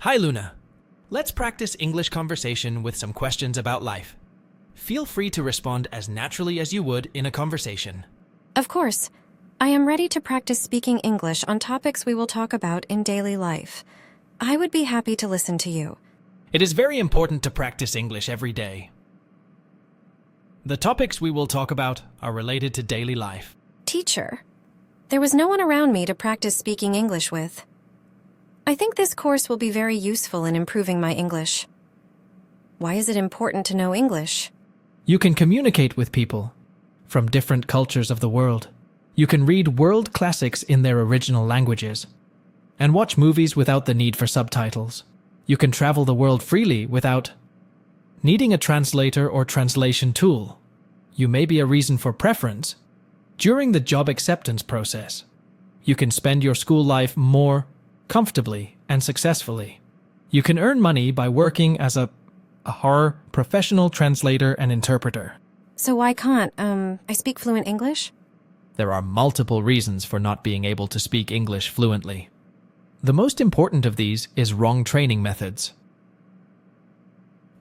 Hi, Luna. Let's practice English conversation with some questions about life. Feel free to respond as naturally as you would in a conversation. Of course. I am ready to practice speaking English on topics we will talk about in daily life. I would be happy to listen to you. It is very important to practice English every day. The topics we will talk about are related to daily life. Teacher, there was no one around me to practice speaking English with. I think this course will be very useful in improving my English. Why is it important to know English? You can communicate with people from different cultures of the world. You can read world classics in their original languages and watch movies without the need for subtitles. You can travel the world freely without needing a translator or translation tool. You may be a reason for preference during the job acceptance process. You can spend your school life more comfortably and successfully. You can earn money by working as a horror professional translator and interpreter. So why can't, I speak fluent English? There are multiple reasons for not being able to speak English fluently. The most important of these is wrong training methods.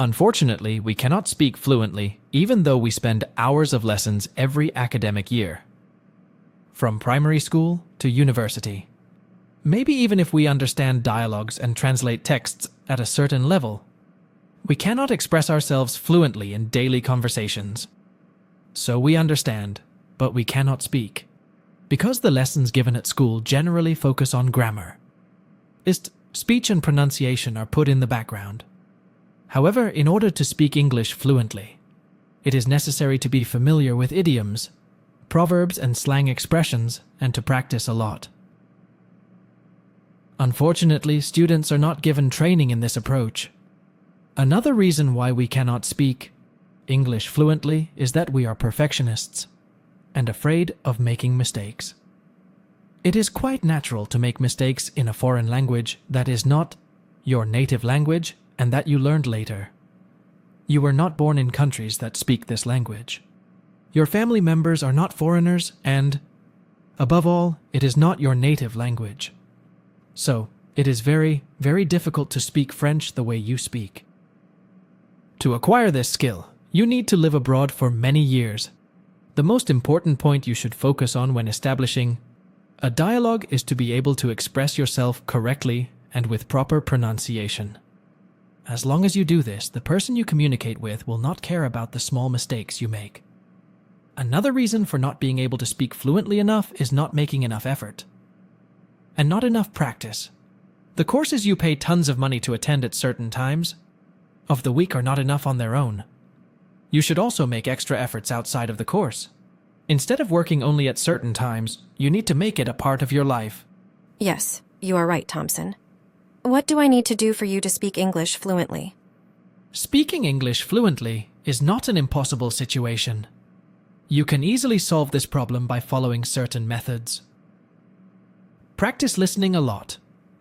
Unfortunately, we cannot speak fluently even though we spend hours of lessons every academic year, from primary school to university. Maybe even if we understand dialogues and translate texts at a certain level, we cannot express ourselves fluently in daily conversations. So we understand, but we cannot speak. Because the lessons given at school generally focus on grammar, speech and pronunciation are put in the background. However, in order to speak English fluently, it is necessary to be familiar with idioms, proverbs, and slang expressions, and to practice a lot. Unfortunately, students are not given training in this approach. Another reason why we cannot speak English fluently is that we are perfectionists and afraid of making mistakes. It is quite natural to make mistakes in a foreign language that is not your native language and that you learned later. You were not born in countries that speak this language. Your family members are not foreigners and, above all, it is not your native language. So, it is very, very difficult to speak French the way you speak. To acquire this skill, you need to live abroad for many years. The most important point you should focus on when establishing a dialogue is to be able to express yourself correctly and with proper pronunciation. As long as you do this, the person you communicate with will not care about the small mistakes you make. Another reason for not being able to speak fluently enough is not making enough effort and not enough practice. The courses you pay tons of money to attend at certain times of the week are not enough on their own. You should also make extra efforts outside of the course. Instead of working only at certain times, you need to make it a part of your life. Yes, you are right, Thompson. What do I need to do for you to speak English fluently? Speaking English fluently is not an impossible situation. You can easily solve this problem by following certain methods. Practice listening a lot.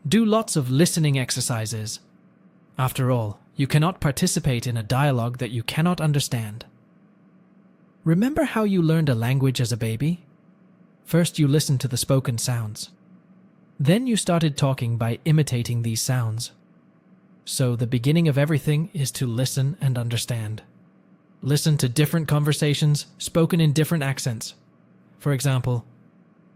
Do lots of listening exercises. After all, you cannot participate in a dialogue that you cannot understand. Remember how you learned a language as a baby? First, you listened to the spoken sounds. Then you started talking by imitating these sounds. So the beginning of everything is to listen and understand. Listen to different conversations spoken in different accents. For example,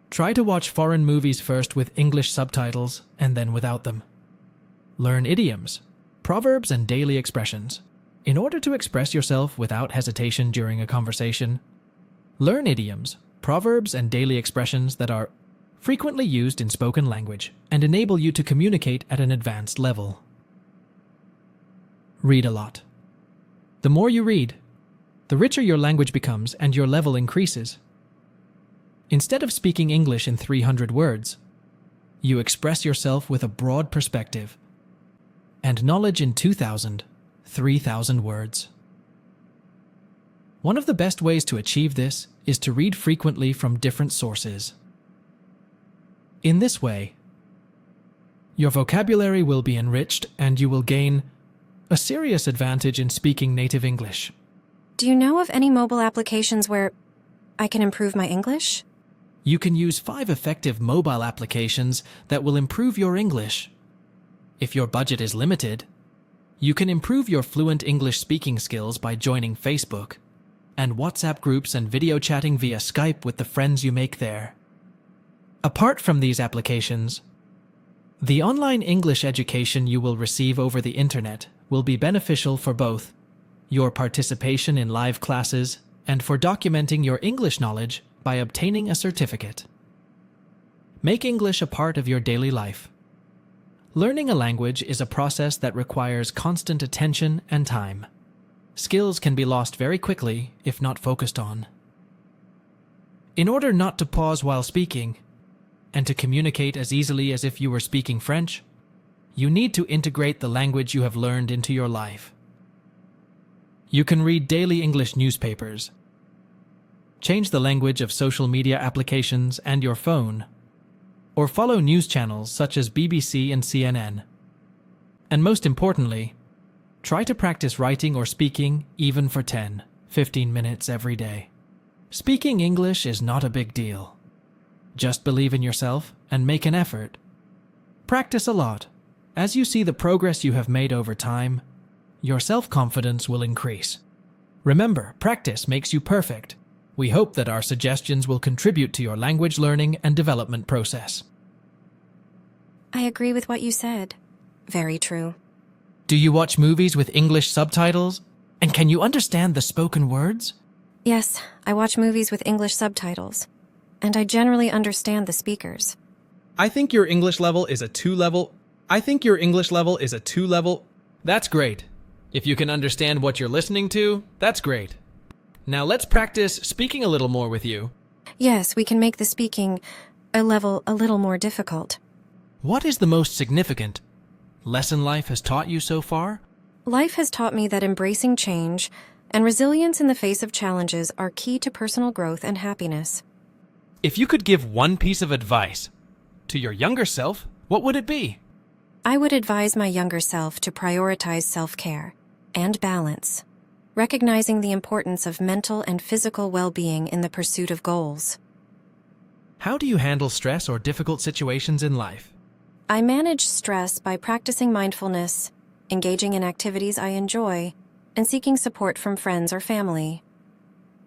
try to watch foreign movies first with English subtitles and then without them. Learn idioms, proverbs, and daily expressions. In order to express yourself without hesitation during a conversation, learn idioms, proverbs, and daily expressions that are frequently used in spoken language and enable you to communicate at an advanced level. Read a lot. The more you read, the richer your language becomes and your level increases. Instead of speaking English in 300 words, you express yourself with a broad perspective and knowledge in 2,000, 3,000 words. One of the best ways to achieve this is to read frequently from different sources. In this way, your vocabulary will be enriched and you will gain a serious advantage in speaking native English. Do you know of any mobile applications where I can improve my English? You can use 5 effective mobile applications that will improve your English. If your budget is limited, you can improve your fluent English speaking skills by joining Facebook and WhatsApp groups and video chatting via Skype with the friends you make there. Apart from these applications, the online English education you will receive over the internet will be beneficial for both your participation in live classes and for documenting your English knowledge by obtaining a certificate. Make English a part of your daily life. Learning a language is a process that requires constant attention and time. Skills can be lost very quickly if not focused on. In order not to pause while speaking, and to communicate as easily as if you were speaking French, you need to integrate the language you have learned into your life. You can read daily English newspapers, change the language of social media applications and your phone, or follow news channels such as BBC and CNN. And most importantly, try to practice writing or speaking even for 10-15 minutes every day. Speaking English is not a big deal. Just believe in yourself and make an effort. Practice a lot. As you see the progress you have made over time, your self-confidence will increase. Remember, practice makes you perfect. We hope that our suggestions will contribute to your language learning and development process. I agree with what you said. Very true. Do you watch movies with English subtitles? And can you understand the spoken words? Yes, I watch movies with English subtitles, and I generally understand the speakers. I think your English level is a 2 level. That's great. If you can understand what you're listening to, that's great. Now let's practice speaking a little more with you. Yes, we can make the speaking level a little more difficult. What is the most significant lesson life has taught you so far? Life has taught me that embracing change and resilience in the face of challenges are key to personal growth and happiness. If you could give one piece of advice to your younger self, what would it be? I would advise my younger self to prioritize self-care and balance, recognizing the importance of mental and physical well-being in the pursuit of goals. How do you handle stress or difficult situations in life? I manage stress by practicing mindfulness, engaging in activities I enjoy, and seeking support from friends or family.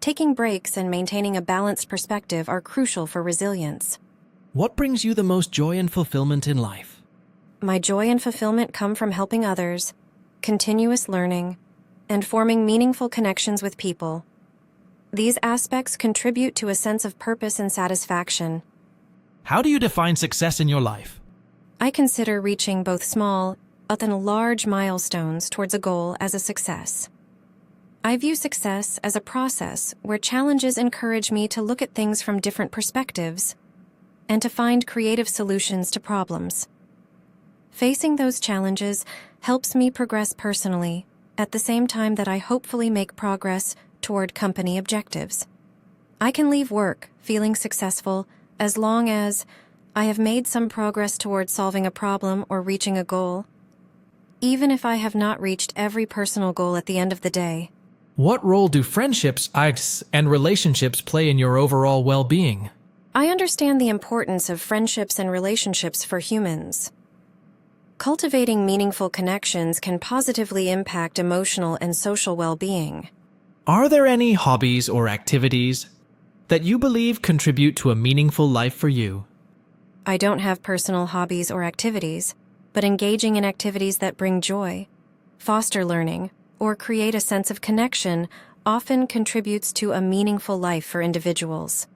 Taking breaks and maintaining a balanced perspective are crucial for resilience. What brings you the most joy and fulfillment in life? My joy and fulfillment come from helping others, continuous learning, and forming meaningful connections with people. These aspects contribute to a sense of purpose and satisfaction. How do you define success in your life? I consider reaching both small and large milestones towards a goal as a success. I view success as a process where challenges encourage me to look at things from different perspectives and to find creative solutions to problems. Facing those challenges helps me progress personally, at the same time that I hopefully make progress toward company objectives. I can leave work feeling successful as long as I have made some progress towards solving a problem or reaching a goal, even if I have not reached every personal goal at the end of the day. What role do friendships and relationships play in your overall well-being? I understand the importance of friendships and relationships for humans. Cultivating meaningful connections can positively impact emotional and social well-being. Are there any hobbies or activities that you believe contribute to a meaningful life for you? I don't have personal hobbies or activities, but engaging in activities that bring joy, foster learning, or create a sense of connection often contributes to a meaningful life for individuals.